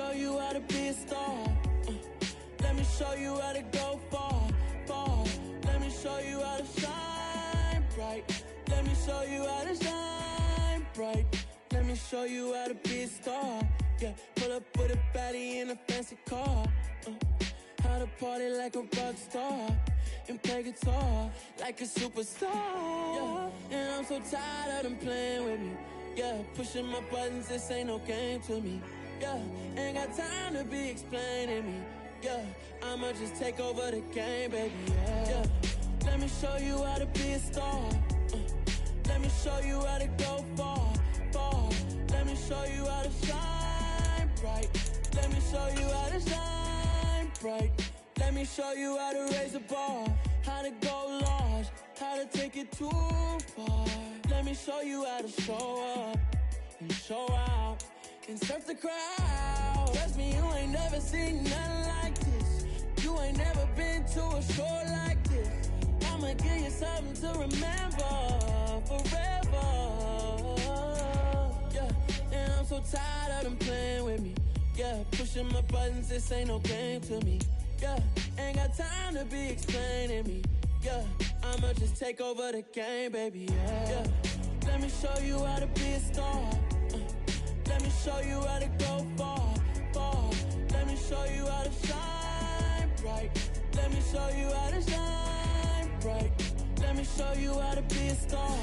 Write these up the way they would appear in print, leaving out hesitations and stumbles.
show you how to be a star. Let me show you how to go far, far. Let me show you how to shine bright. Let me show you how to shine bright. Let me show you how to be a star. Yeah, pull up with a baddie in a fancy car. How to party like a rock star and play guitar like a superstar. Yeah, and I'm so tired of them playing with me. Yeah, pushing my buttons, this ain't no game to me. Yeah, ain't got time to be explaining me. Yeah, I'ma just take over the game, baby. Yeah, let me show you how to be a star. Let me show you how to go far, far. Let me show you how to shine bright. Let me show you how to shine bright. Let me show you how to raise a bar, how to go large, how to take it too far. Let me show you how to show up and show out and surf the crowd. Trust me, you ain't never seen nothing like this. You ain't never been to a show like this. I'ma give you something to remember forever. Yeah, and I'm so tired of them playing with me. Yeah, pushing my buttons, this ain't no game to me. Yeah, ain't got time to be explaining me. Yeah, I'ma just take over the game, baby. Yeah, let me show you how to be a star. Let me show you how to go far, far. Let me show you how to shine bright. Let me show you how to shine bright. Let me show you how to be a star.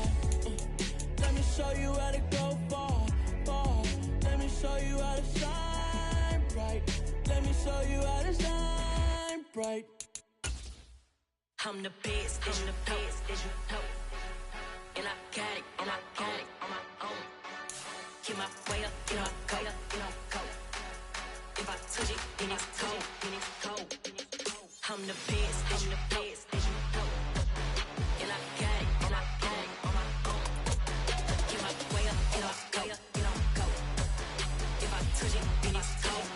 Let me show you how to go far, far. Let me show you how to shine bright. Let me show you how to shine bright. I'm the best, as you know, and I got it, on my own. Get my way up, get my go. If I touch it, then it's cold. I'm the best, as you know, and I got it, on my own. Get my way up, get my go. If I touch it, then it's cold.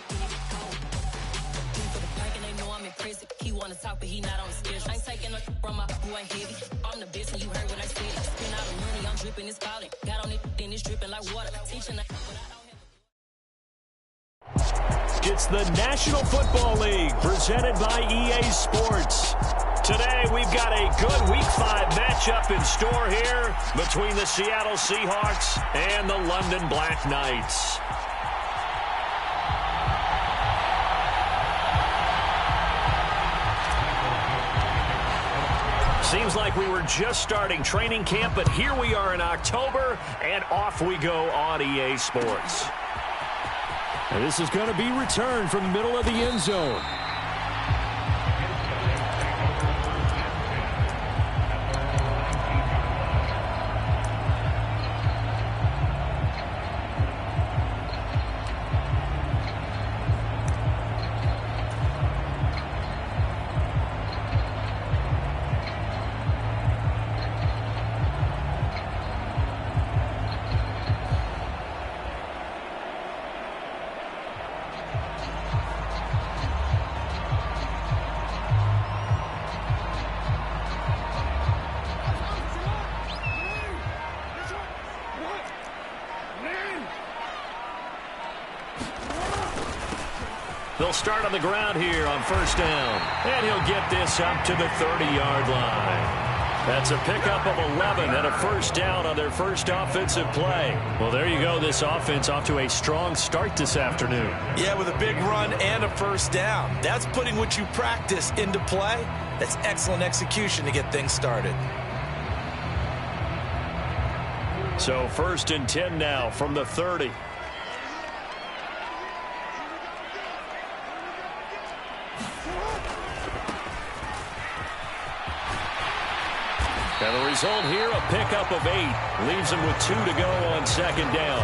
For the plank and they know I'm impressive. He wanna talk, but he not on the schedule. I ain't taking no from my boy heavy. I'm the best, and you heard what I said. Spend all the money, I'm dripping, it's falling. Got on it, then it's dripping like water. Teaching that. It's the National Football League presented by EA Sports. Today we've got a good Week 5 matchup in store here between the Seattle Seahawks and the London Black Knights. Seems like we were just starting training camp, but here we are in October, and off we go on EA Sports. And this is going to be returned from the middle of the end zone. They'll start on the ground here on first down. And he'll get this up to the 30-yard line. That's a pickup of 11 and a first down on their first offensive play. Well, there you go. This offense off to a strong start this afternoon. Yeah, with a big run and a first down. That's putting what you practice into play. That's excellent execution to get things started. So 1st and 10 now from the 30. And the result here, a pickup of 8. Leaves them with 2 to go on second down.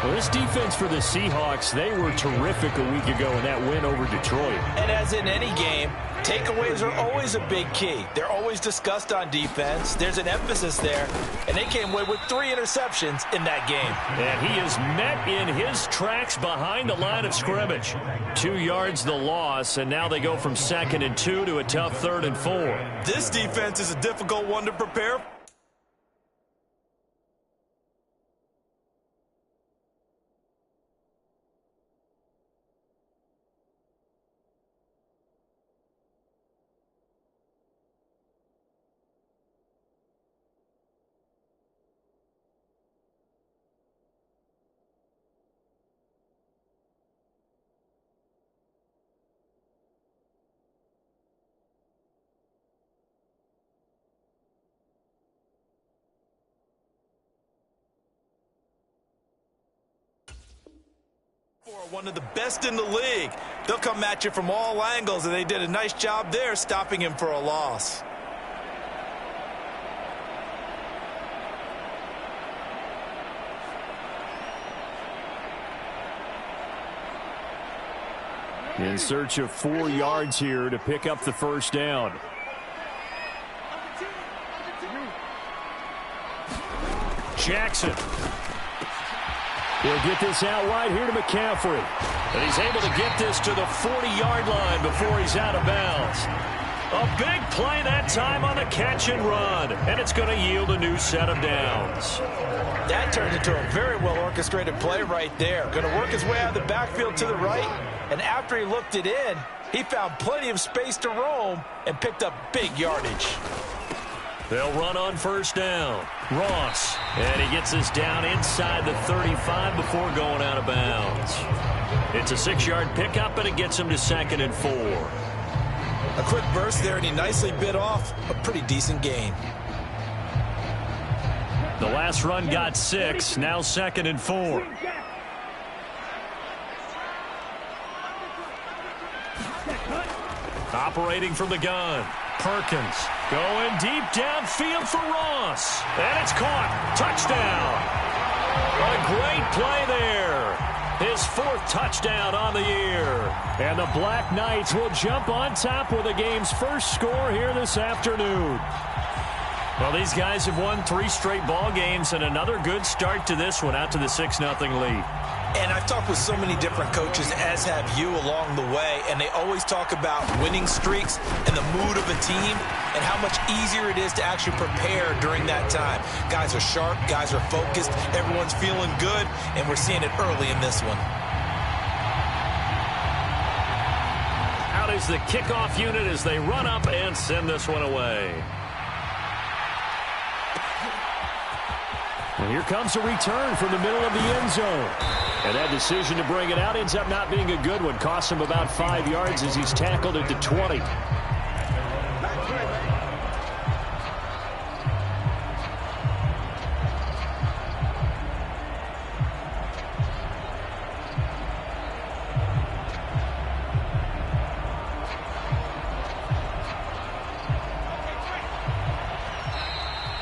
Well, this defense for the Seahawks, they were terrific a week ago in that win over Detroit. And as in any game, takeaways are always a big key. They're always discussed on defense. There's an emphasis there. And they came away with 3 interceptions in that game. And he is met in his tracks behind the line of scrimmage. 2 yards the loss, and now they go from 2nd and 2 to a tough 3rd and 4. This defense is a difficult one to prepare. One of the best in the league. They'll come at you from all angles, and they did a nice job there stopping him for a loss. In search of 4 yards here to pick up the first down. Jackson. He'll get this out wide here to McCaffrey. And he's able to get this to the 40-yard line before he's out of bounds. A big play that time on the catch and run. And it's going to yield a new set of downs. That turned into a very well-orchestrated play right there. Going to work his way out of the backfield to the right. And after he looked it in, he found plenty of space to roam and picked up big yardage. They'll run on first down. Ross. And he gets this down inside the 35 before going out of bounds. It's a 6-yard pickup, and it gets him to 2nd and 4. A quick burst there, and he nicely bit off a pretty decent gain. The last run got 6. Now 2nd and 4. Operating from the gun. Perkins going deep downfield for Ross. And it's caught. Touchdown. A great play there. His 4th touchdown on the year. And the Black Knights will jump on top with the game's first score here this afternoon. Well, these guys have won 3 straight ball games, and another good start to this one, out to the 6-0 lead. And I've talked with so many different coaches, as have you, along the way, and they always talk about winning streaks and the mood of a team and how much easier it is to actually prepare during that time. Guys are sharp, guys are focused, everyone's feeling good, and we're seeing it early in this one. Out is the kickoff unit as they run up and send this one away. And here comes a return from the middle of the end zone. And that decision to bring it out ends up not being a good one. Costs him about 5 yards as he's tackled at the 20.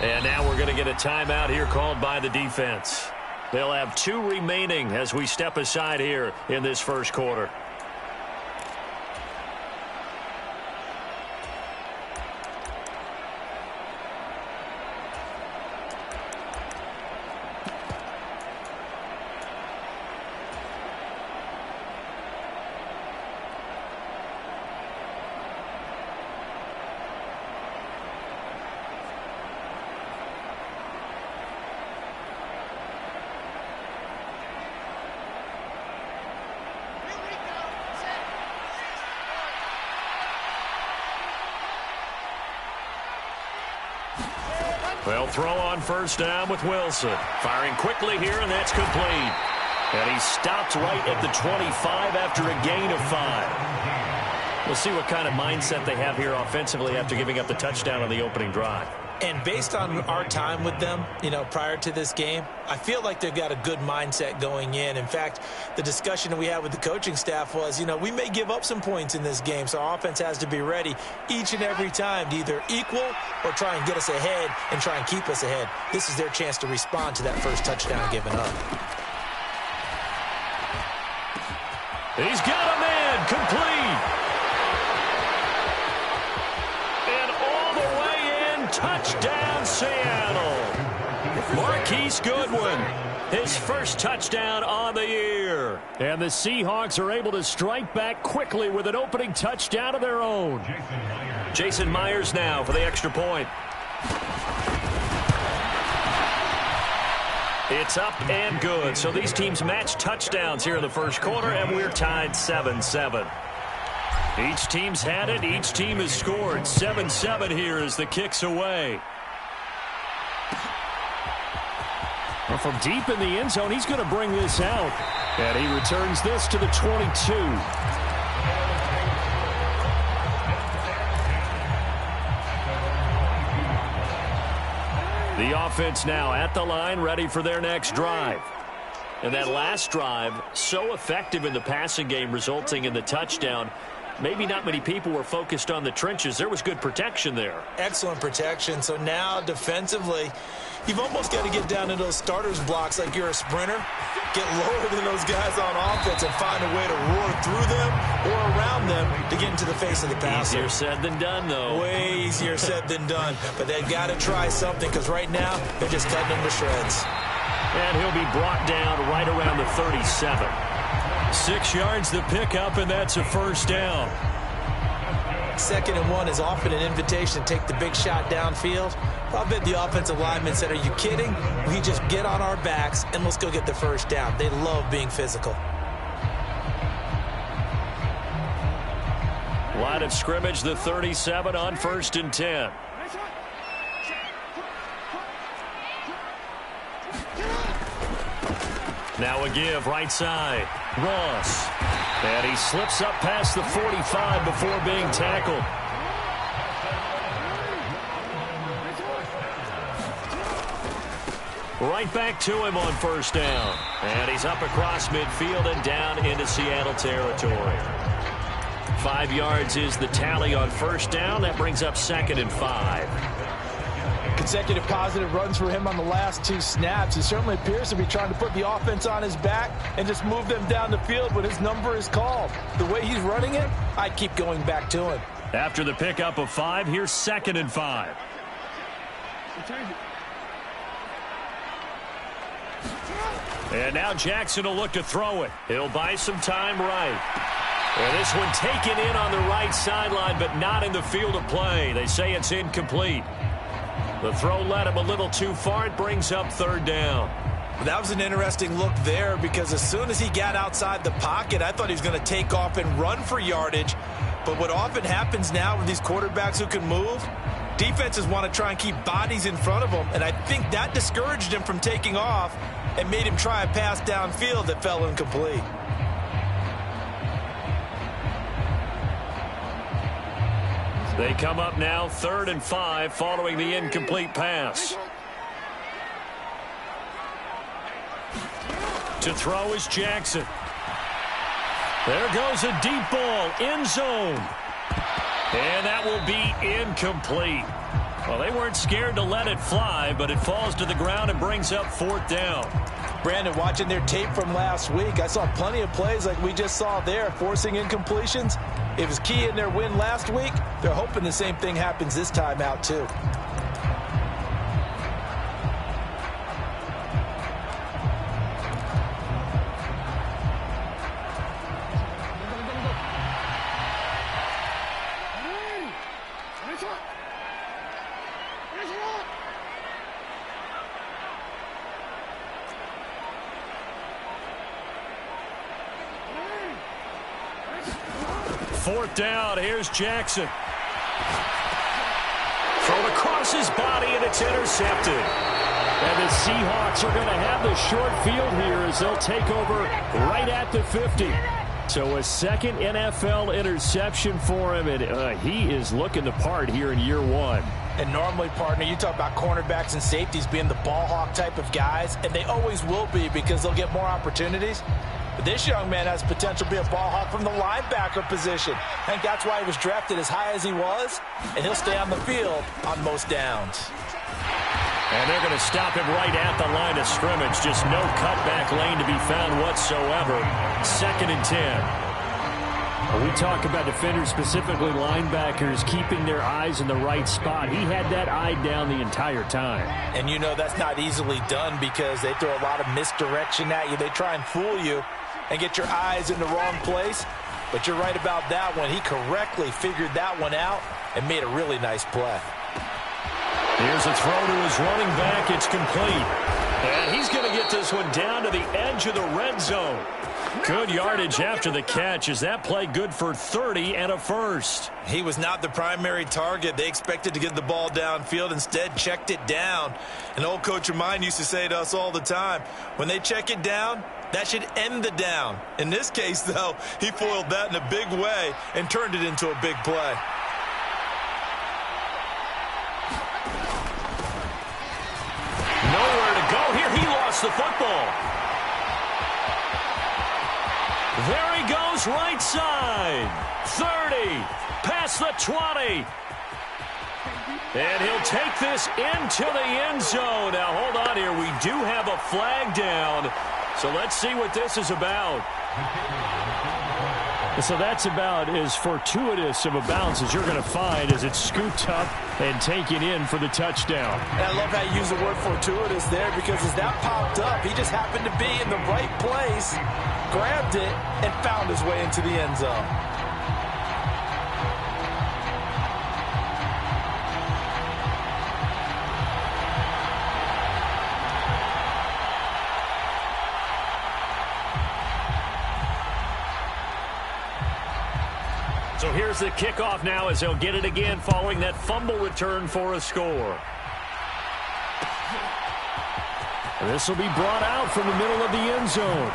And now we're going to get a timeout here called by the defense. They'll have 2 remaining as we step aside here in this first quarter. Well, throw on first down with Wilson. Firing quickly here, and that's complete. And he stopped right at the 25 after a gain of 5. We'll see what kind of mindset they have here offensively after giving up the touchdown on the opening drive. And based on our time with them, prior to this game, I feel like they've got a good mindset going in. In fact, the discussion that we had with the coaching staff was, we may give up some points in this game, so our offense has to be ready each and every time to either equal or try and get us ahead and try and keep us ahead. This is their chance to respond to that first touchdown given up. He's got a man complete. Touchdown, Seattle. Marquise Goodwin, his first touchdown on the year. And the Seahawks are able to strike back quickly with an opening touchdown of their own. Jason Myers now for the extra point. It's up and good. So these teams match touchdowns here in the first quarter, and we're tied 7-7. Each team's had it. Each team has scored. 7-7 here as the kick's away. Well, from deep in the end zone, he's going to bring this out. And he returns this to the 22. The offense now at the line, ready for their next drive. And that last drive, so effective in the passing game, resulting in the touchdown. Maybe not many people were focused on the trenches. There was good protection there. Excellent protection. So now defensively, you've almost got to get down to those starters blocks like you're a sprinter. Get lower than those guys on offense and find a way to roar through them or around them to get into the face of the passer. Easier said than done, though. Way easier said than done. But they've got to try something because right now they're just cutting them to shreds. And he'll be brought down right around the 37. 6 yards the pickup, and that's a first down. 2nd and 1 is often an invitation to take the big shot downfield. I bet the offensive lineman said, are you kidding? We just get on our backs and let's go get the first down. They love being physical. Line of scrimmage, the 37 on 1st and 10. Now a give right side. Ross. And he slips up past the 45 before being tackled. Right back to him on 1st down. And he's up across midfield and down into Seattle territory. 5 yards is the tally on 1st down. That brings up 2nd and 5. Consecutive positive runs for him on the last 2 snaps. He certainly appears to be trying to put the offense on his back and just move them down the field when his number is called. The way he's running it, I'd keep going back to him. After the pickup of 5, here's 2nd and 5. And now Jackson will look to throw it. He'll buy some time right. And this one taken in on the right sideline, but not in the field of play. They say it's incomplete. The throw led him a little too far. It brings up 3rd down. That was an interesting look there because as soon as he got outside the pocket, I thought he was going to take off and run for yardage. But what often happens now with these quarterbacks who can move, defenses want to try and keep bodies in front of them. And I think that discouraged him from taking off and made him try a pass downfield that fell incomplete. They come up now 3rd and 5 following the incomplete pass. To throw is Jackson. There goes a deep ball, end zone. And that will be incomplete. Well, they weren't scared to let it fly, but it falls to the ground and brings up 4th down. Brandon, watching their tape from last week, I saw plenty of plays like we just saw there, forcing incompletions. It was key in their win last week. They're hoping the same thing happens this time out, too. Fourth down, here's Jackson. Thrown across his body, and it's intercepted. And the Seahawks are going to have the short field here as they'll take over right at the 50. So a second NFL interception for him, and he is looking the part here in year 1. And normally, partner, you talk about cornerbacks and safeties being the ball hawk type of guys, and they always will be because they'll get more opportunities. But this young man has potential to be a ball hawk from the linebacker position. I think that's why he was drafted as high as he was, and he'll stay on the field on most downs. And they're going to stop him right at the line of scrimmage. Just no cutback lane to be found whatsoever. 2nd and 10. We talk about defenders, specifically linebackers, keeping their eyes in the right spot. He had that eye down the entire time. And you know that's not easily done because they throw a lot of misdirection at you. They try and fool you and get your eyes in the wrong place. But you're right about that one. He correctly figured that one out and made a really nice play. Here's a throw to his running back. It's complete. And he's going to get this one down to the edge of the red zone. Good yardage after the catch. Is that play good for 30 and a first? He was not the primary target. They expected to get the ball downfield. Instead, checked it down. An old coach of mine used to say to us all the time, when they check it down, that should end the down. In this case, though, he foiled that in a big way and turned it into a big play. Nowhere to go here. He lost the football. There he goes, right side. 30, past the 20. And he'll take this into the end zone. Now, hold on here. We do have a flag down. So let's see what this is about. So that's about as fortuitous of a bounce as you're going to find as it's scooped up and taken in for the touchdown. And I love how you use the word fortuitous there, because as that popped up, he just happened to be in the right place, grabbed it, and found his way into the end zone. So here's the kickoff now as they'll get it again following that fumble return for a score. And this will be brought out from the middle of the end zone.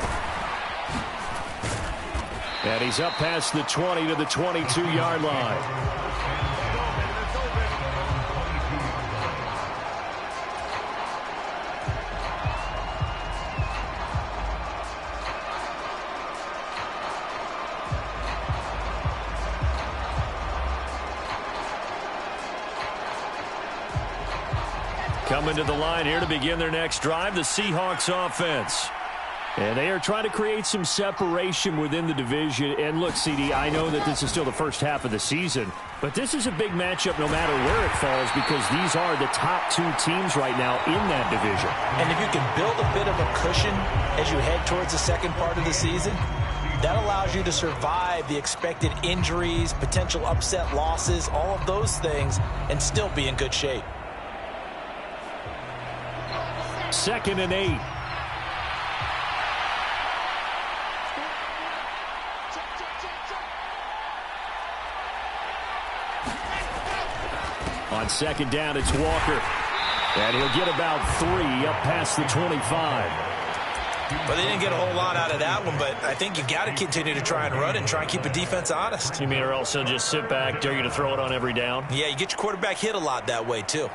And he's up past the 20 to the 22-yard line. Coming to the line here to begin their next drive, the Seahawks offense. And they are trying to create some separation within the division. And look, CD, I know that this is still the first half of the season, but this is a big matchup no matter where it falls, because these are the top two teams right now in that division. And if you can build a bit of a cushion as you head towards the second part of the season, that allows you to survive the expected injuries, potential upset losses, all of those things, and still be in good shape. 2nd and 8. On 2nd down, it's Walker. And he'll get about 3 up past the 25. But they didn't get a whole lot out of that one, but I think you got to continue to try and run and try and keep the defense honest. You mean, or else they'll just sit back, dare you to throw it on every down? Yeah, you get your quarterback hit a lot that way, too.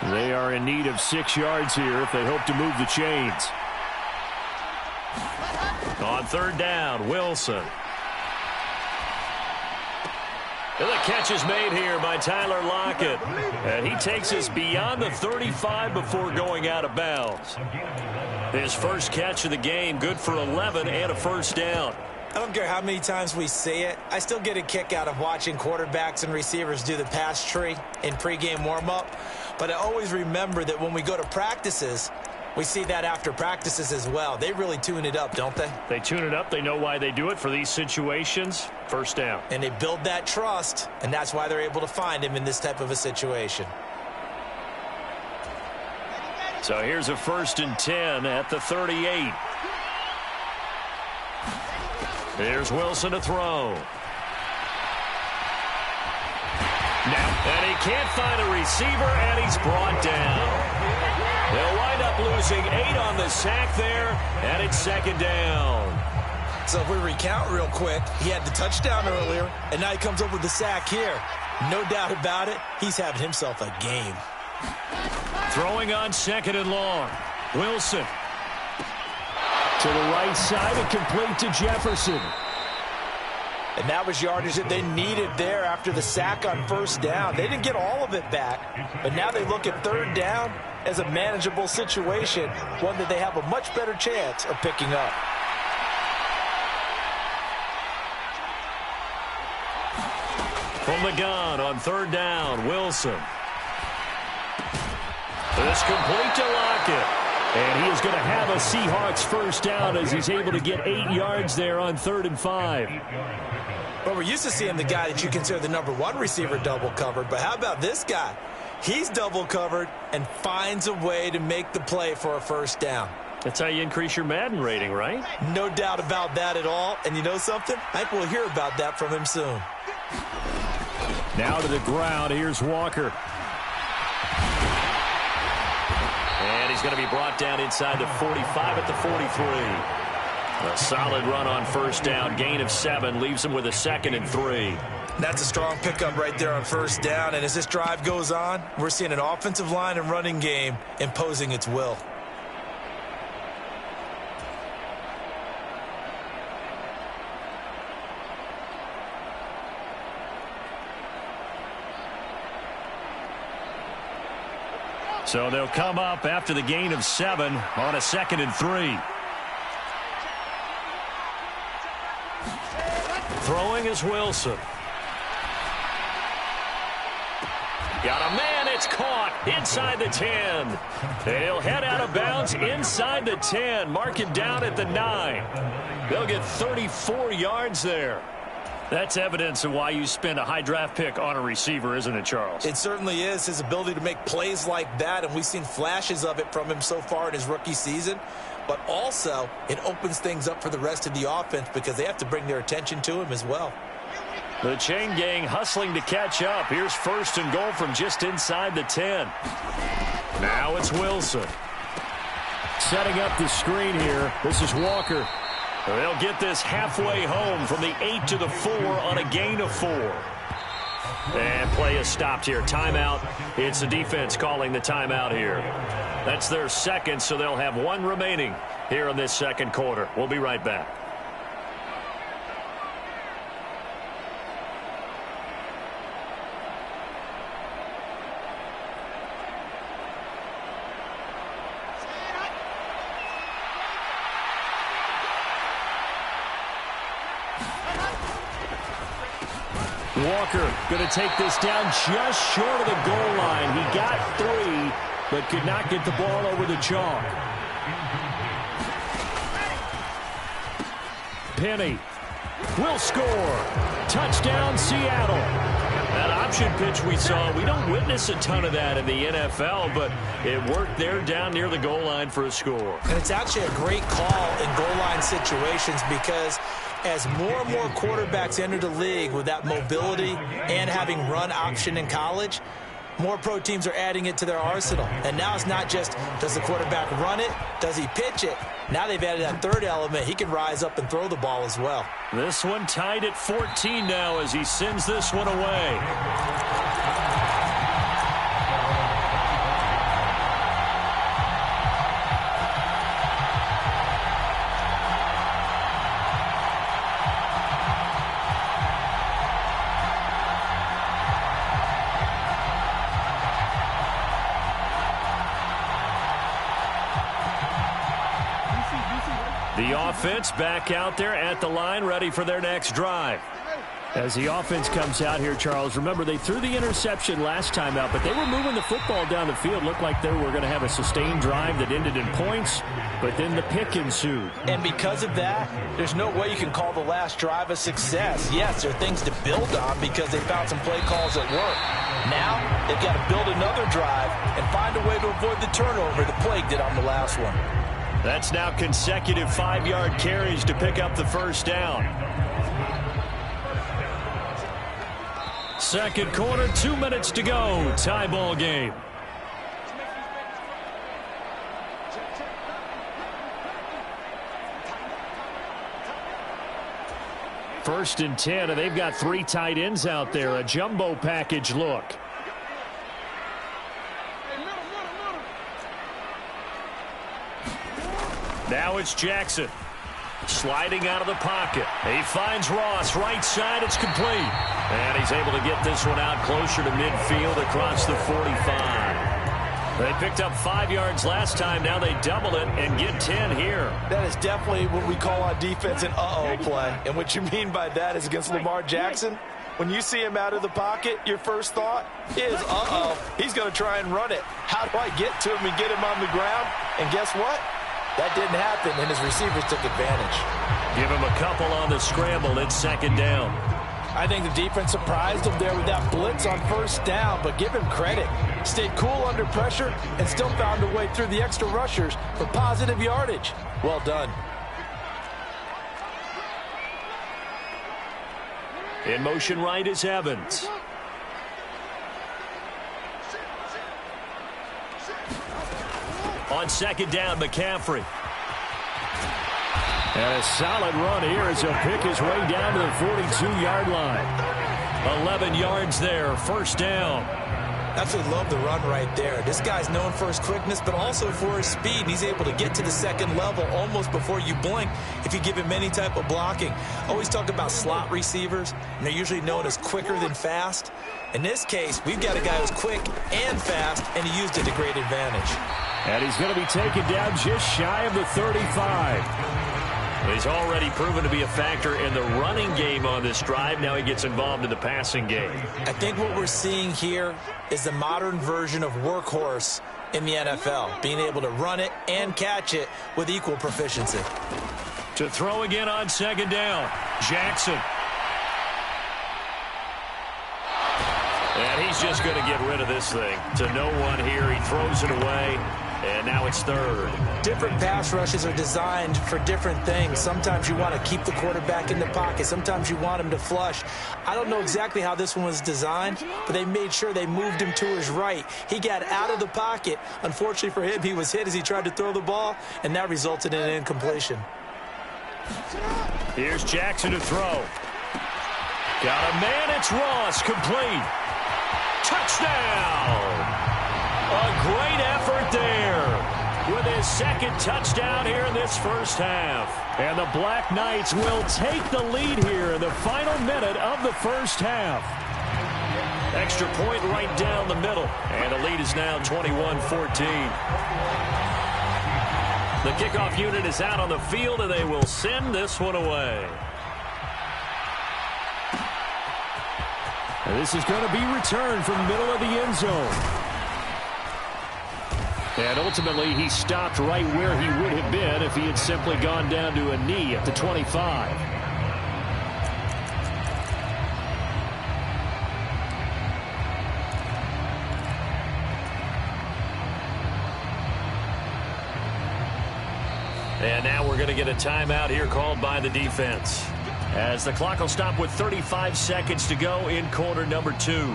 They are in need of 6 yards here if they hope to move the chains. On 3rd down, Wilson. And the catch is made here by Tyler Lockett. And he takes us beyond the 35 before going out of bounds. His first catch of the game, good for 11 and a first down. I don't care how many times we say it, I still get a kick out of watching quarterbacks and receivers do the pass tree in pregame warm-up. But I always remember that when we go to practices, we see that after practices as well. They really tune it up, don't they? They tune it up. They know why they do it for these situations. First down. And they build that trust, and that's why they're able to find him in this type of a situation. So here's a 1st and 10 at the 38. Here's Wilson to throw. Now, and he can't find a receiver, and he's brought down. They'll wind up losing 8 on the sack there, and it's 2nd down. So if we recount real quick, he had the touchdown earlier, and now he comes up with the sack here. No doubt about it, he's having himself a game. Throwing on 2nd and long. Wilson. To the right side and complete to Jefferson. And that was yardage that they needed there after the sack on 1st down. They didn't get all of it back, but now they look at 3rd down as a manageable situation, one that they have a much better chance of picking up. From the gun on 3rd down, Wilson. This complete to Lockett. And he is going to have a Seahawks first down as he's able to get 8 yards there on 3rd and 5. Well, we're used to seeing the guy that you consider the #1 receiver double covered, but how about this guy? He's double covered and finds a way to make the play for a 1st down. That's how you increase your Madden rating, right? No doubt about that at all. And you know something? I think we'll hear about that from him soon. Now to the ground. Here's Walker. And he's going to be brought down inside the 45 at the 43. A solid run on 1st down. Gain of 7 leaves him with a 2nd and 3. That's a strong pickup right there on first down. And as this drive goes on, we're seeing an offensive line and running game imposing its will. So they'll come up after the gain of 7 on a 2nd and 3. Throwing is Wilson. Got a man, it's caught inside the 10. And he'll head out of bounds inside the 10. Mark it down at the 9. They'll get 34 yards there. That's evidence of why you spend a high draft pick on a receiver, isn't it, Charles? It certainly is, his ability to make plays like that, and we've seen flashes of it from him so far in his rookie season. But also, it opens things up for the rest of the offense because they have to bring their attention to him as well. The chain gang hustling to catch up. Here's 1st and goal from just inside the 10. Now it's Wilson. Setting up the screen here. This is Walker. They'll get this halfway home from the 8 to the 4 on a gain of 4. And play is stopped here. Timeout. It's the defense calling the timeout here. That's their 2nd, so they'll have 1 remaining here in this 2nd quarter. We'll be right back. Walker going to take this down just short of the goal line. He got 3, but could not get the ball over the chalk. Penny will score. Touchdown, Seattle. That option pitch we saw, we don't witness a ton of that in the NFL, but it worked there down near the goal line for a score. And it's actually a great call in goal line situations because as more and more quarterbacks enter the league with that mobility and having run option in college, more pro teams are adding it to their arsenal. And now it's not just, does the quarterback run it? Does he pitch it? Now they've added that 3rd element. He can rise up and throw the ball as well. This one tied at 14 now as he sends this one away. The offense back out there at the line, ready for their next drive. As the offense comes out here, Charles, remember they threw the interception last time out, but they were moving the football down the field. Looked like they were going to have a sustained drive that ended in points, but then the pick ensued. And because of that, there's no way you can call the last drive a success. Yes, there are things to build on because they found some play calls that work. Now, they've got to build another drive and find a way to avoid the turnover the Plague did on the last one. That's now consecutive 5-yard carries to pick up the 1st down. 2nd quarter, 2 minutes to go. Tie ball game. First and 10, and they've got 3 tight ends out there. A jumbo package look. Now it's Jackson. Sliding out of the pocket. He finds Ross. Right side, it's complete. And he's able to get this one out closer to midfield across the 45. They picked up 5 yards last time. Now they double it and get 10 here. That is definitely what we call on defense an uh-oh play. And what you mean by that is against Lamar Jackson, when you see him out of the pocket, your first thought is, uh-oh, he's going to try and run it. How do I get to him and get him on the ground? And guess what? That didn't happen, and his receivers took advantage. Give him a couple on the scramble. It's 2nd down. I think the defense surprised him there with that blitz on 1st down, but give him credit. Stayed cool under pressure and still found a way through the extra rushers for positive yardage. Well done. In motion right is Evans. On 2nd down, McCaffrey. And a solid run here as he'll pick his way down to the 42-yard line. 11 yards there, first down. Absolutely love the run right there. This guy's known for his quickness, but also for his speed. He's able to get to the second level almost before you blink if you give him any type of blocking. Always talk about slot receivers, and they're usually known as quicker than fast. In this case, we've got a guy who's quick and fast, and he used it to great advantage. And he's going to be taken down just shy of the 35. He's already proven to be a factor in the running game on this drive. Now he gets involved in the passing game. I think what we're seeing here is the modern version of workhorse in the NFL, being able to run it and catch it with equal proficiency. To throw again on second down, Jackson. And he's just going to get rid of this thing. To no one here, he throws it away. And now it's third. Different pass rushes are designed for different things. Sometimes you want to keep the quarterback in the pocket. Sometimes you want him to flush. I don't know exactly how this one was designed, but they made sure they moved him to his right. He got out of the pocket. Unfortunately for him, he was hit as he tried to throw the ball, and that resulted in an incompletion. Here's Jackson to throw. Got a man, it's Ross, complete. Touchdown! A great effort there with his second touchdown here in this first half. And the Black Knights will take the lead here in the final minute of the first half. Extra point right down the middle. And the lead is now 21-14. The kickoff unit is out on the field, and they will send this one away. And this is going to be returned from middle of the end zone. And ultimately, he stopped right where he would have been if he had simply gone down to a knee at the 25. And now we're going to get a timeout here called by the defense, as the clock will stop with 35 seconds to go in quarter number 2.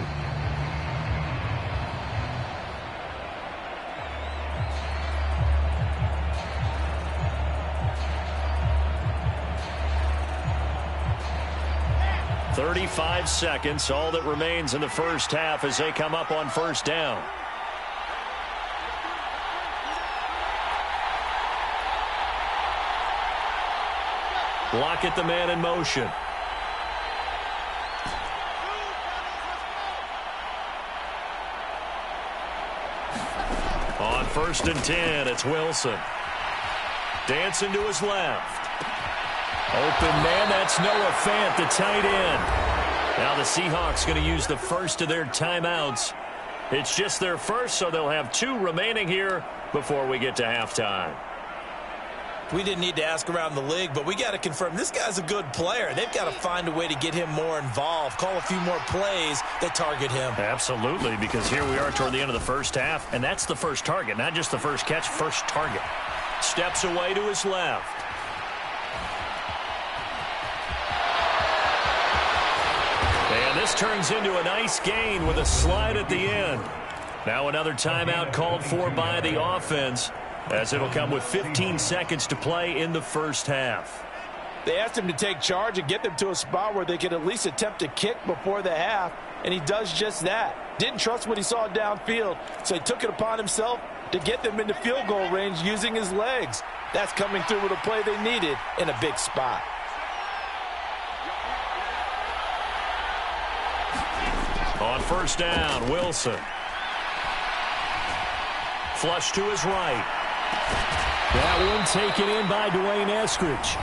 .35 seconds, all that remains in the first half as they come up on first down. Lockett, the man in motion. On 1st and 10, it's Wilson. Dancing to his left. Open man, that's Noah Fant, the tight end. Now the Seahawks going to use the first of their timeouts. It's just their first, so they'll have 2 remaining here before we get to halftime. We didn't need to ask around the league, but we got to confirm this guy's a good player. They've got to find a way to get him more involved, call a few more plays that target him. Absolutely, because here we are toward the end of the first half, and that's the first target, not just the first catch, first target. Steps away to his left. And this turns into a nice gain with a slide at the end. Now another timeout called for by the offense, as it'll come with 15 seconds to play in the first half. They asked him to take charge and get them to a spot where they could at least attempt to kick before the half, and he does just that. Didn't trust what he saw downfield, so he took it upon himself to get them into field goal range using his legs. That's coming through with a play they needed in a big spot. On first down, Wilson. Flush to his right. That one taken in by Dwayne Eskridge.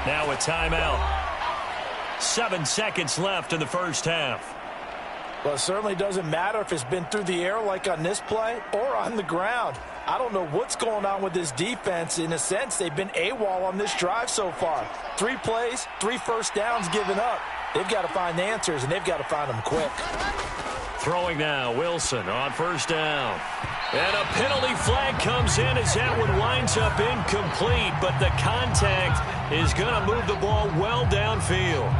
Now a timeout. 7 seconds left in the first half. Well, it certainly doesn't matter if it's been through the air like on this play or on the ground. I don't know what's going on with this defense. In a sense, they've been AWOL on this drive so far. 3 plays, 3 first downs given up. They've got to find answers, and they've got to find them quick. Throwing now, Wilson on first down. And a penalty flag comes in as that one winds up incomplete, but the contact is going to move the ball well downfield.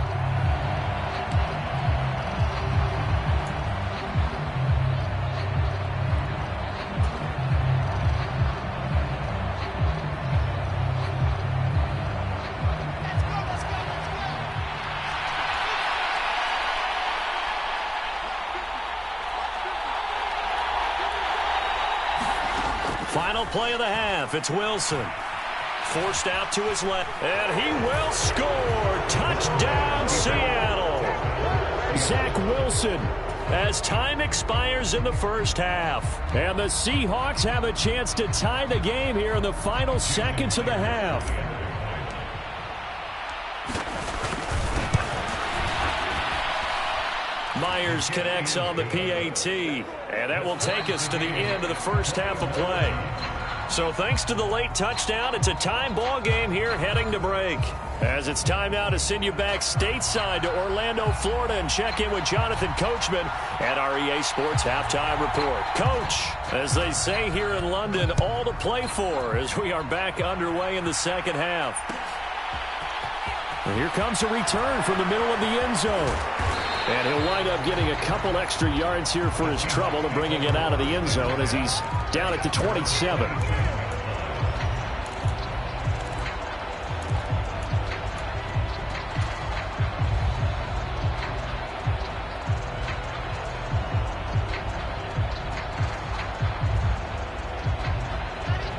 Final play of the half. It's Wilson. Forced out to his left. And he will score. Touchdown, Seattle. Zach Wilson, as time expires in the first half. And the Seahawks have a chance to tie the game here in the final seconds of the half. Myers connects on the PAT, and that will take us to the end of the first half of play. So thanks to the late touchdown, it's a time ball game here heading to break. As it's time now to send you back stateside to Orlando, Florida, and check in with Jonathan Coachman at our EA Sports Halftime Report. Coach, as they say here in London, all to play for as we are back underway in the second half. And here comes a return from the middle of the end zone. And he'll wind up getting a couple extra yards here for his trouble to bringing it out of the end zone as he's down at the 27.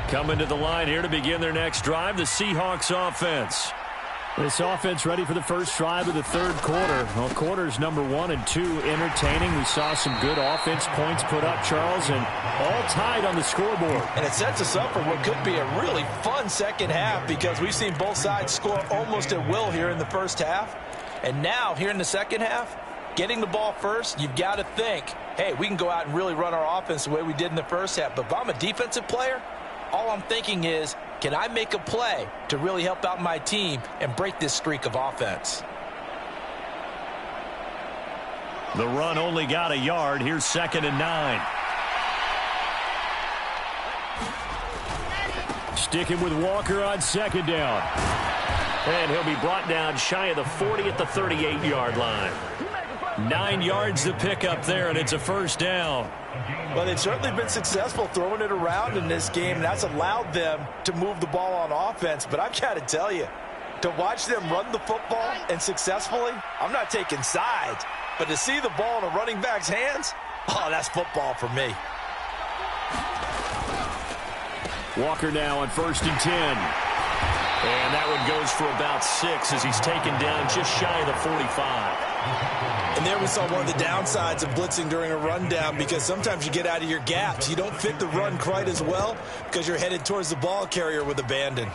Coming to the line here to begin their next drive, the Seahawks offense. This offense ready for the first drive of the third quarter. Well, quarters number 1 and 2 entertaining. We saw some good offense points put up, Charles, and all tied on the scoreboard. And it sets us up for what could be a really fun second half because we've seen both sides score almost at will here in the first half. And now, here in the second half, getting the ball first, you've got to think, hey, we can go out and really run our offense the way we did in the first half. But if I'm a defensive player, all I'm thinking is, can I make a play to really help out my team and break this streak of offense? The run only got a yard. Here's 2nd and 9. Sticking with Walker on 2nd down. And he'll be brought down shy of the 40 at the 38-yard line. 9 yards to pick up there, and it's a first down. Well, they've certainly been successful throwing it around in this game, and that's allowed them to move the ball on offense. But I've got to tell you, to watch them run the football and successfully, I'm not taking sides. But to see the ball in a running back's hands, oh, that's football for me. Walker now on 1st and 10. And that one goes for about 6 as he's taken down just shy of the 45. And there we saw one of the downsides of blitzing during a rundown because sometimes you get out of your gaps. You don't fit the run quite as well because you're headed towards the ball carrier with abandon.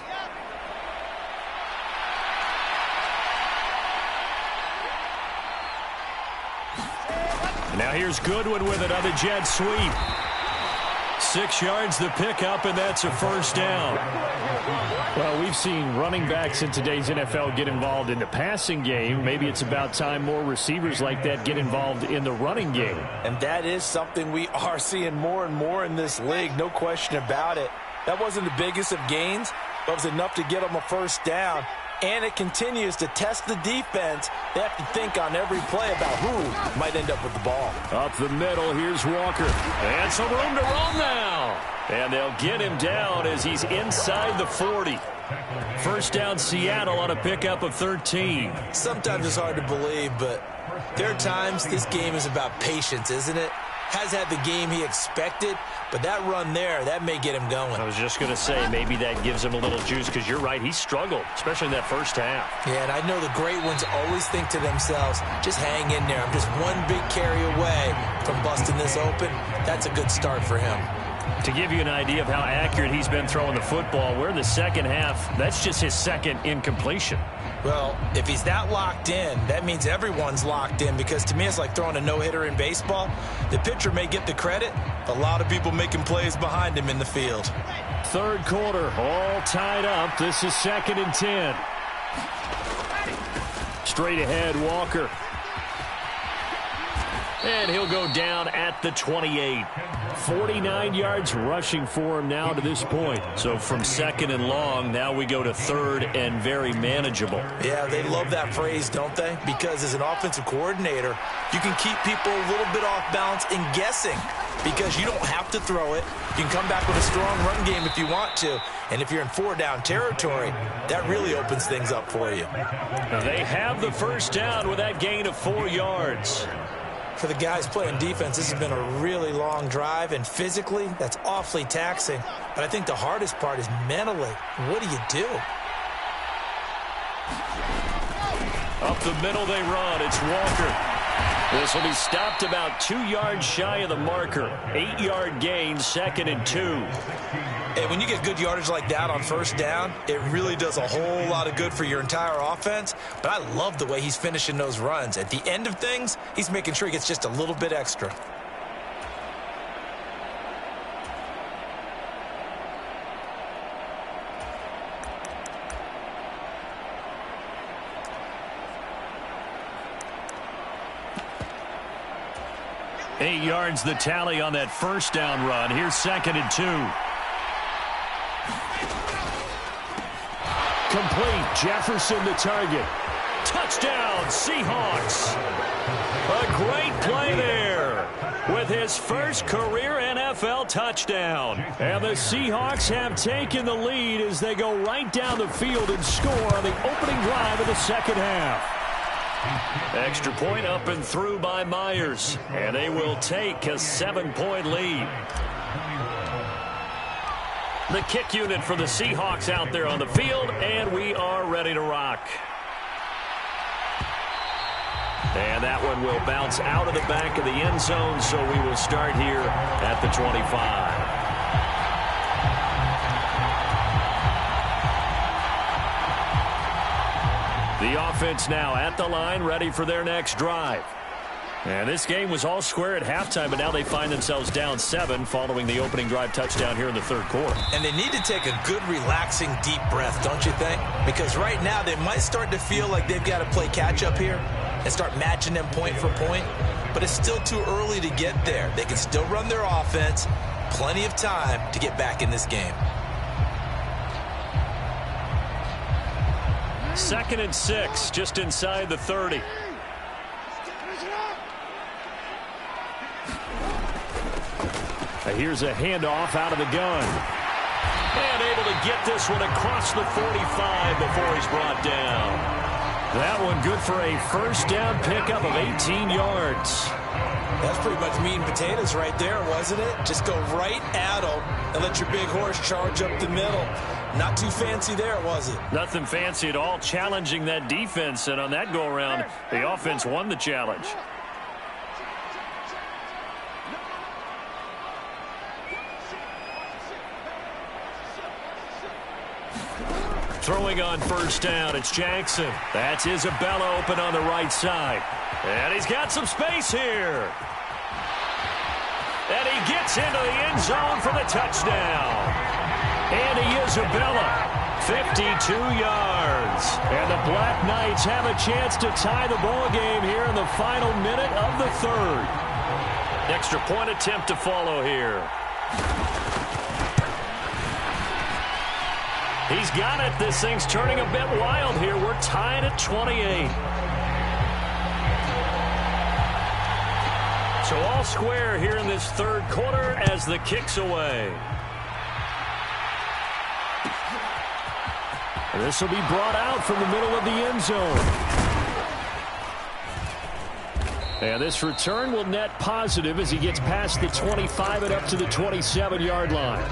Now here's Goodwin with it on the jet sweep. 6 yards the pickup, and that's a first down. Well, we've seen running backs in today's NFL get involved in the passing game. Maybe it's about time more receivers like that get involved in the running game. And that is something we are seeing more and more in this league, no question about it. That wasn't the biggest of gains, but it was enough to get them a first down. And it continues to test the defense. They have to think on every play about who might end up with the ball. Up the middle, here's Walker. And some room to run now. And they'll get him down as he's inside the 40. First down, Seattle on a pickup of 13. Sometimes it's hard to believe, but there are times this game is about patience, isn't it? Has had the game he expected, but that run there, that may get him going. I was just going to say, maybe that gives him a little juice because you're right, he struggled, especially in that first half. Yeah, and I know the great ones always think to themselves, just hang in there. I'm just one big carry away from busting this open. That's a good start for him. To give you an idea of how accurate he's been throwing the football, we're in the second half. That's just his second incompletion. Well, if he's that locked in, that means everyone's locked in because to me it's like throwing a no-hitter in baseball. The pitcher may get the credit, a lot of people making plays behind him in the field. Third quarter, all tied up. This is 2nd and 10. Straight ahead, Walker. And he'll go down at the 28. 49 yards rushing for him now to this point. So from 2nd and long, now we go to 3rd and very manageable. Yeah, they love that phrase, don't they? Because as an offensive coordinator, you can keep people a little bit off balance and guessing because you don't have to throw it. You can come back with a strong run game if you want to. And if you're in 4-down territory, that really opens things up for you. Now they have the first down with that gain of 4 yards. For the guys playing defense, this has been a really long drive, and physically, that's awfully taxing. But I think the hardest part is mentally. What do you do? Up the middle they run. It's Walker. This will be stopped about 2 yards shy of the marker. 8-yard gain, 2nd and 2. Hey, when you get good yardage like that on first down, it really does a whole lot of good for your entire offense. But I love the way he's finishing those runs. At the end of things, he's making sure he gets just a little bit extra. Eight yards the tally on that first down run. Here's 2nd and 2. Complete. Jefferson the target. Touchdown, Seahawks. A great play there with his first career NFL touchdown. And the Seahawks have taken the lead as they go right down the field and score on the opening drive of the second half. Extra point up and through by Myers. And they will take a 7-point lead. The kick unit for the Seahawks out there on the field, and we are ready to rock. And that one will bounce out of the back of the end zone, so we will start here at the 25. The offense now at the line, ready for their next drive. And this game was all square at halftime, but now they find themselves down 7 following the opening drive touchdown here in the third quarter. And they need to take a good, relaxing, deep breath, don't you think? Because right now they might start to feel like they've got to play catch-up here and start matching them point for point. But it's still too early to get there. They can still run their offense. Plenty of time to get back in this game. 2nd and 6, just inside the 30. Here's a handoff out of the gun. And able to get this one across the 45 before he's brought down. That one good for a first down pickup of 18 yards. That's pretty much meat and potatoes right there, wasn't it? Just go right at them and let your big horse charge up the middle. Not too fancy there, was it? Nothing fancy at all, challenging that defense. And on that go-around, the offense won the challenge. Throwing on first down, it's Jackson. That's Isabella open on the right side. And he's got some space here. And he gets into the end zone for the touchdown. Andy Isabella, 52 yards. And the Black Knights have a chance to tie the ball game here in the final minute of the third. Extra point attempt to follow here. He's got it. This thing's turning a bit wild here. We're tied at 28. So all square here in this third quarter as the kick's away. And this will be brought out from the middle of the end zone. And this return will net positive as he gets past the 25 and up to the 27-yard line.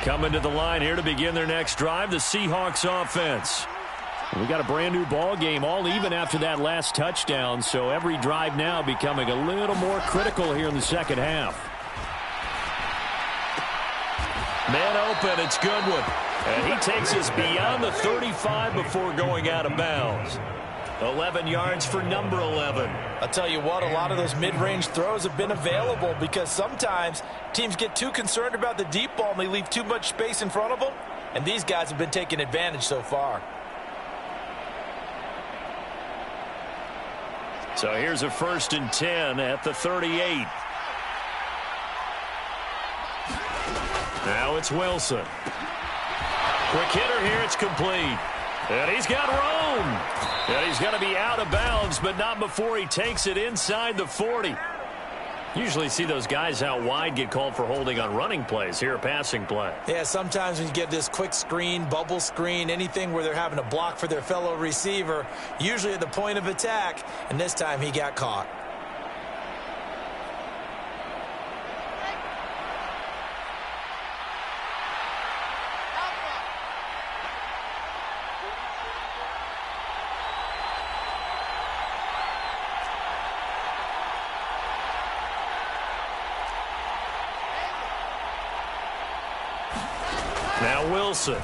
Coming to the line here to begin their next drive, the Seahawks offense. We got a brand new ball game, all even after that last touchdown, so every drive now becoming a little more critical here in the second half. Man open, it's Goodwin. And he takes us beyond the 35 before going out of bounds. 11 yards for number 11. I'll tell you what, a lot of those mid-range throws have been available because sometimes teams get too concerned about the deep ball and they leave too much space in front of them. And these guys have been taking advantage so far. So here's a 1st and 10 at the 38. Now it's Wilson. Quick hitter here. It's complete. And he's got room. And he's going to be out of bounds, but not before he takes it inside the 40. Usually see those guys out wide get called for holding on running plays. Here, a passing play. Yeah, sometimes when you get this quick screen, bubble screen, anything where they're having to block for their fellow receiver, usually at the point of attack, and this time he got caught. Now Wilson.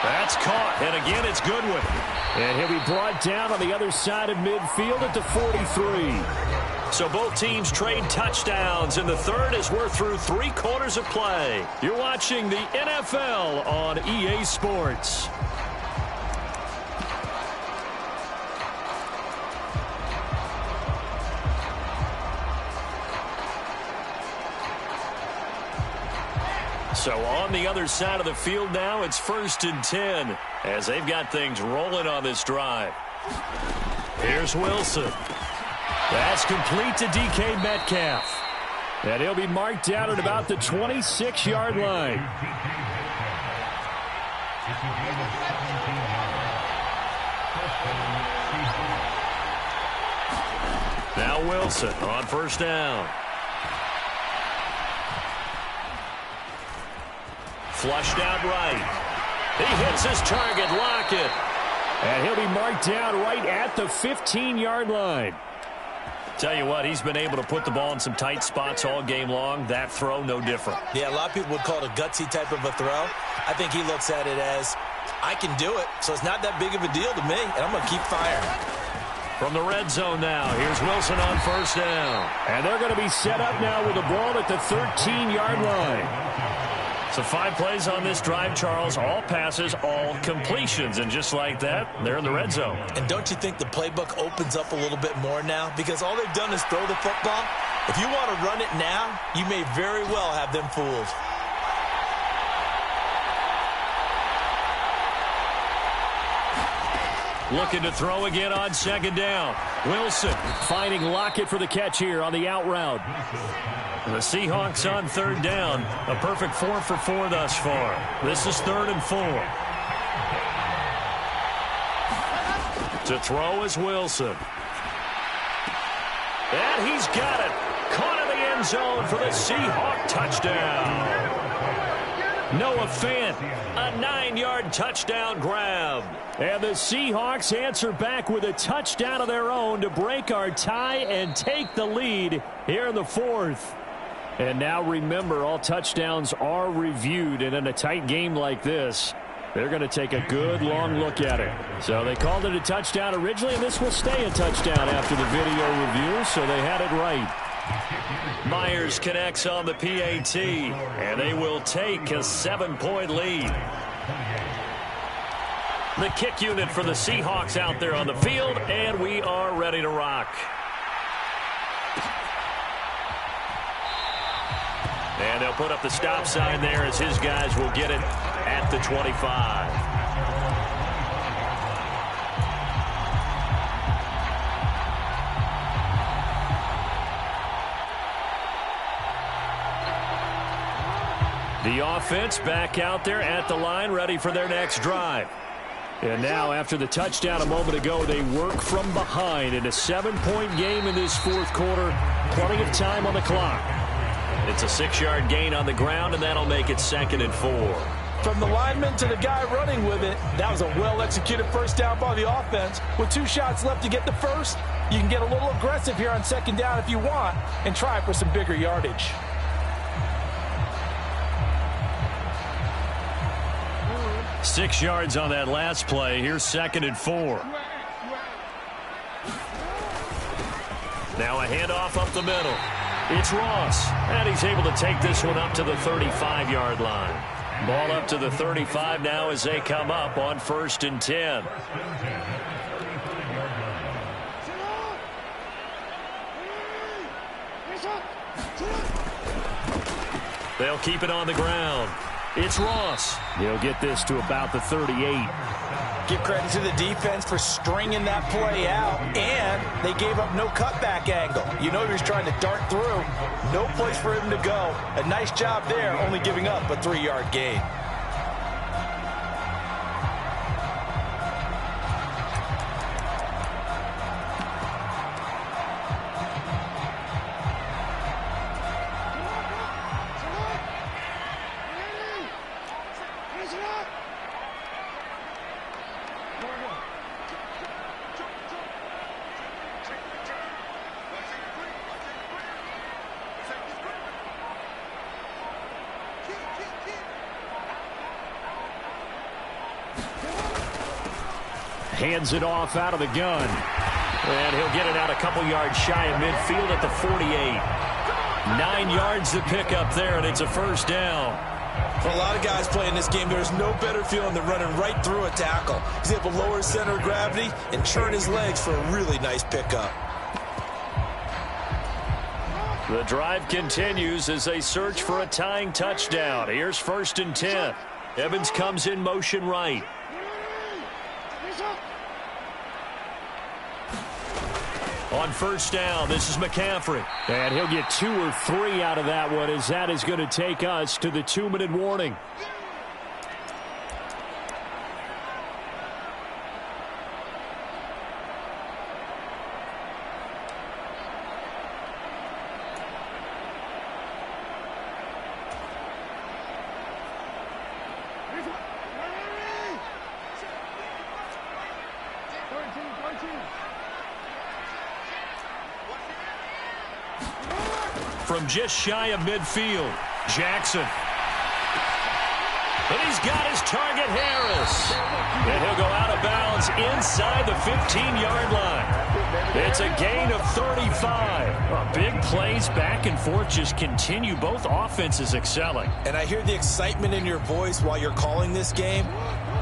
That's caught, and again it's Goodwin. And he'll be brought down on the other side of midfield at the 43. So both teams trade touchdowns in the third as we're through 3 quarters of play. You're watching the NFL on EA Sports. So on the other side of the field now, it's 1st and 10 as they've got things rolling on this drive. Here's Wilson. That's complete to DK Metcalf. And he'll be marked down at about the 26-yard line. Now Wilson on 1st down. Flushed out right. He hits his target, Lockett. And he'll be marked down right at the 15-yard line. Tell you what, he's been able to put the ball in some tight spots all game long. That throw, no different. Yeah, a lot of people would call it a gutsy type of a throw. I think he looks at it as, I can do it, so it's not that big of a deal to me, and I'm going to keep firing. From the red zone now, here's Wilson on 1st down. And they're going to be set up now with the ball at the 13-yard line. So 5 plays on this drive, Charles. All passes, all completions. And just like that, they're in the red zone. And don't you think the playbook opens up a little bit more now? Because all they've done is throw the football. If you want to run it now, you may very well have them fooled. Looking to throw again on 2nd down. Wilson finding Lockett for the catch here on the out route. The Seahawks on 3rd down. A perfect 4 for 4 thus far. This is 3rd and 4. To throw is Wilson. And he's got it. Caught in the end zone for the Seahawk touchdown. Noah Fant, a 9-yard touchdown grab. And the Seahawks answer back with a touchdown of their own to break our tie and take the lead here in the 4th. And now remember, all touchdowns are reviewed, and in a tight game like this, they're going to take a good long look at it. So they called it a touchdown originally, and this will stay a touchdown after the video review, so they had it right. Myers connects on the PAT, and they will take a 7-point lead. The kick unit for the Seahawks out there on the field, and we are ready to rock. And they'll put up the stop sign there as his guys will get it at the 25. The offense back out there at the line, ready for their next drive. And now, after the touchdown a moment ago, they work from behind in a 7-point game in this 4th quarter. Plenty of time on the clock. It's a 6-yard gain on the ground, and that'll make it 2nd and 4. From the lineman to the guy running with it, that was a well-executed 1st down by the offense. With 2 shots left to get the first, you can get a little aggressive here on 2nd down if you want and try for some bigger yardage. Six yards on that last play. Here's 2nd and 4. Now a handoff up the middle. It's Ross, and he's able to take this one up to the 35-yard line. Ball up to the 35 now as they come up on 1st and 10. They'll keep it on the ground. It's Ross. He'll get this to about the 38. Give credit to the defense for stringing that play out, and they gave up no cutback angle. You know he was trying to dart through. No place for him to go. A nice job there, only giving up a 3-yard gain. Hands it off out of the gun. And he'll get it out a couple yards shy of midfield at the 48. 9 yards to pick up there, and it's a first down. For a lot of guys playing this game, there's no better feeling than running right through a tackle. He's able to lower his center of gravity and churn his legs for a really nice pickup. The drive continues as they search for a tying touchdown. Here's 1st and 10. Evans comes in motion right. On first down, this is McCaffrey. And he'll get 2 or 3 out of that one, as that is going to take us to the 2-minute warning. From just shy of midfield, Jackson. And he's got his target, Harris. And he'll go out of bounds inside the 15-yard line. It's a gain of 35. Big plays back and forth just continue. Both offenses excelling. And I hear the excitement in your voice while you're calling this game.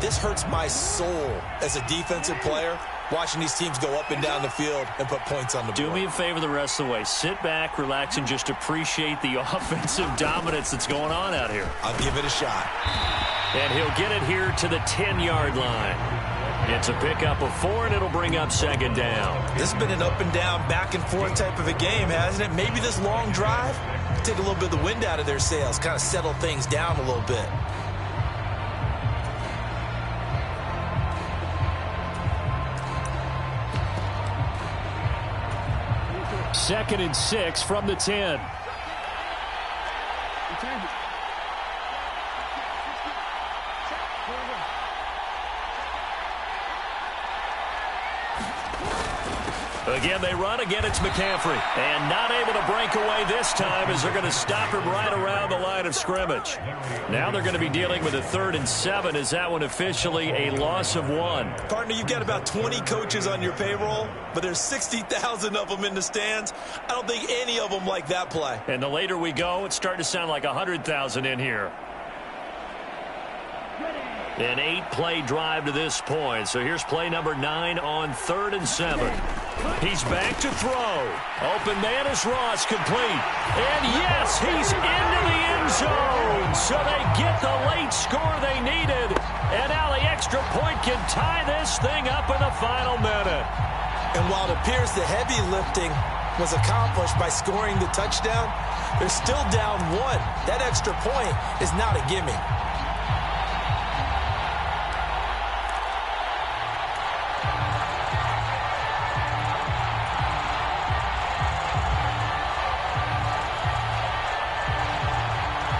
This hurts my soul as a defensive player, watching these teams go up and down the field and put points on the board. Do me a favor the rest of the way. Sit back, relax, and just appreciate the offensive dominance that's going on out here. I'll give it a shot. And he'll get it here to the 10-yard line. It's a pickup of 4, and it'll bring up 2nd down. This has been an up-and-down, back-and-forth type of a game, hasn't it? Maybe this long drive take a little bit of the wind out of their sails, kind of settle things down a little bit. Second and 6 from the 10. Again, they run. Again, it's McCaffrey. And not able to break away this time as they're going to stop him right around the line of scrimmage. Now they're going to be dealing with a 3rd and 7. Is that one officially a loss of 1? Partner, you've got about 20 coaches on your payroll, but there's 60,000 of them in the stands. I don't think any of them like that play. And the later we go, it's starting to sound like 100,000 in here. An 8-play drive to this point. So here's play number 9 on 3rd and 7. He's back to throw. Open man is Ross, complete. And yes, he's into the end zone. So they get the late score they needed. And now the extra point can tie this thing up in the final minute. And while it appears the heavy lifting was accomplished by scoring the touchdown, they're still down 1. That extra point is not a gimme.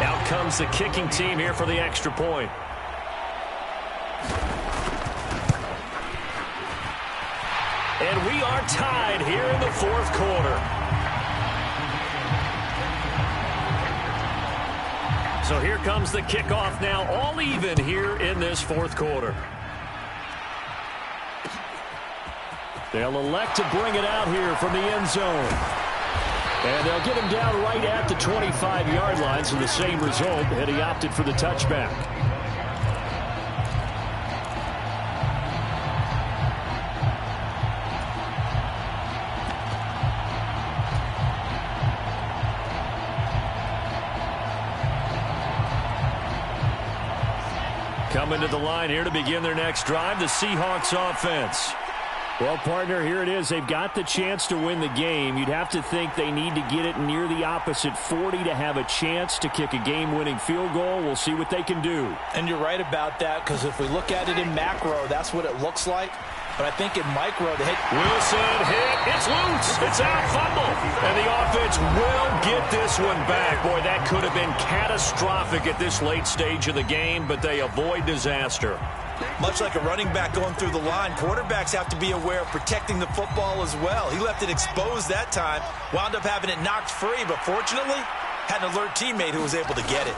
Out comes the kicking team here for the extra point. And we are tied here in the 4th quarter. So here comes the kickoff now, all even here in this 4th quarter. They'll elect to bring it out here from the end zone. And they'll get him down right at the 25-yard line, so the same result, and he opted for the touchback. Coming to the line here to begin their next drive, the Seahawks offense. Well, partner, here it is. They've got the chance to win the game. You'd have to think they need to get it near the opposite 40 to have a chance to kick a game-winning field goal. We'll see what they can do. And you're right about that, because if we look at it in macro, that's what it looks like. But I think in micro, the hit. Wilson hit. It's loose. It's out. Fumble. And the offense will get this one back. Boy, that could have been catastrophic at this late stage of the game, but they avoid disaster. Much like a running back going through the line, quarterbacks have to be aware of protecting the football as well. He left it exposed that time, wound up having it knocked free, but fortunately, had an alert teammate who was able to get it.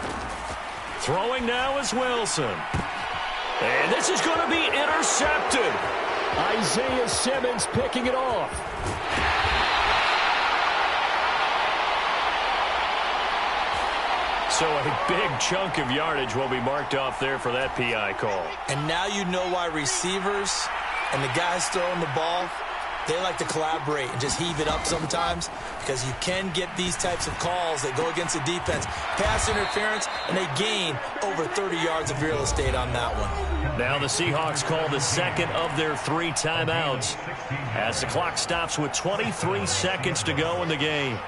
Throwing now is Wilson. And this is going to be intercepted. Isaiah Simmons picking it off. So a big chunk of yardage will be marked off there for that PI call. And now you know why receivers and the guys throwing the ball, they like to collaborate and just heave it up sometimes, because you can get these types of calls that go against the defense. Pass interference, and they gain over 30 yards of real estate on that one. Now the Seahawks call the second of their 3 timeouts as the clock stops with 23 seconds to go in the game.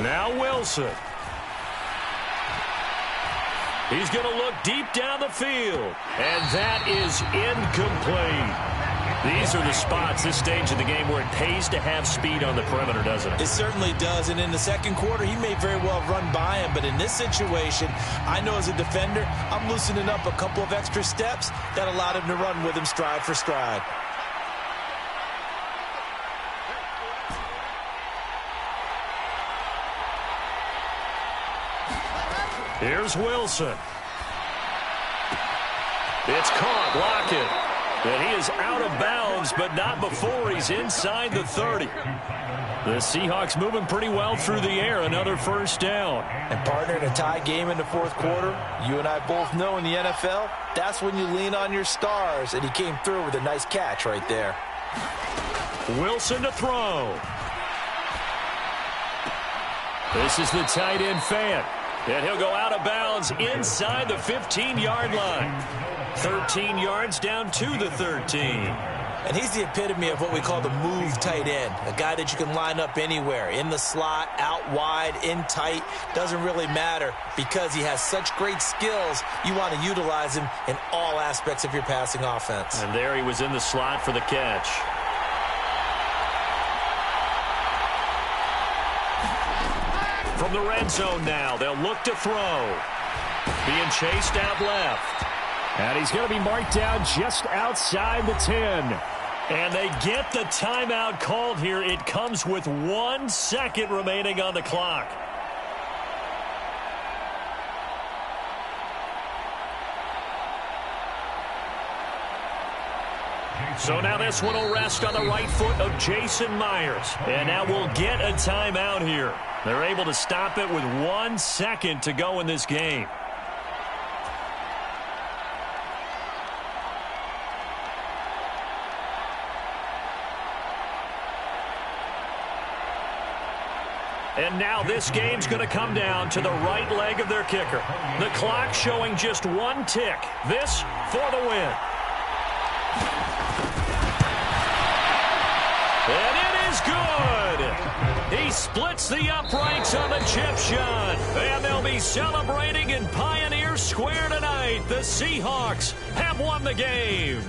Now Wilson. He's going to look deep down the field. And that is incomplete. These are the spots, this stage of the game, where it pays to have speed on the perimeter, doesn't it? It certainly does. And in the second quarter, he may very well have run by him. But in this situation, I know as a defender, I'm loosening up a couple of extra steps that allowed him to run with him stride for stride. Here's Wilson. It's caught. Lockett. And he is out of bounds, but not before he's inside the 30. The Seahawks moving pretty well through the air. Another first down. And partner, in a tie game in the fourth quarter, you and I both know in the NFL, that's when you lean on your stars. And he came through with a nice catch right there. Wilson to throw. This is the tight end Fant. And he'll go out of bounds inside the 15-yard line. 13 yards down to the 13. And he's the epitome of what we call the move tight end. A guy that you can line up anywhere. In the slot, out wide, in tight. Doesn't really matter, because he has such great skills. You want to utilize him in all aspects of your passing offense. And there he was in the slot for the catch. From the red zone now, they'll look to throw. Being chased out left. And he's going to be marked down just outside the 10. And they get the timeout called here. It comes with 1 second remaining on the clock. So now this one will rest on the right foot of Jason Myers. And now we'll get a timeout here. They're able to stop it with 1 second to go in this game. And now this game's going to come down to the right leg of their kicker. The clock showing just 1 tick. This for the win. And it is good. He splits the uprights on the chip shot. And they'll be celebrating in Pioneer Square tonight. The Seahawks have won the game.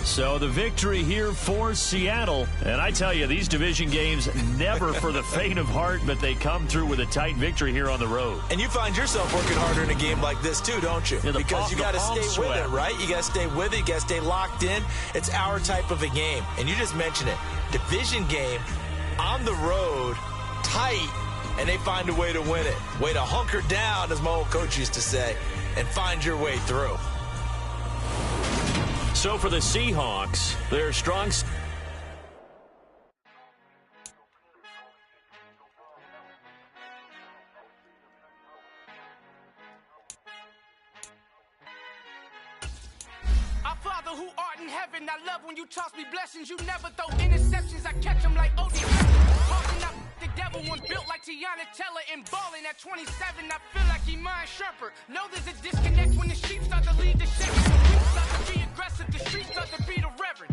So the victory here for Seattle. And I tell you, these division games never for the faint of heart, but they come through with a tight victory here on the road. And you find yourself working harder in a game like this too, don't you? Yeah, because you got to stay with it, right? You got to stay with it. You got to stay locked in. It's our type of a game. And you just mentioned it. Division game, on the road, tight, and they find a way to win it. Way to hunker down, as my old coach used to say, and find your way through. So for the Seahawks, their strong... Our Father who art in heaven. I love when you toss me blessings. You never throw interceptions. I catch them like O.D. Hawking up the devil, one built like Tiana Teller and balling at 27. I feel like Iman Shumpert. Know there's a disconnect when the sheep start to lead the shepherd. The sheep start to be aggressive. The streets start to be the reverend.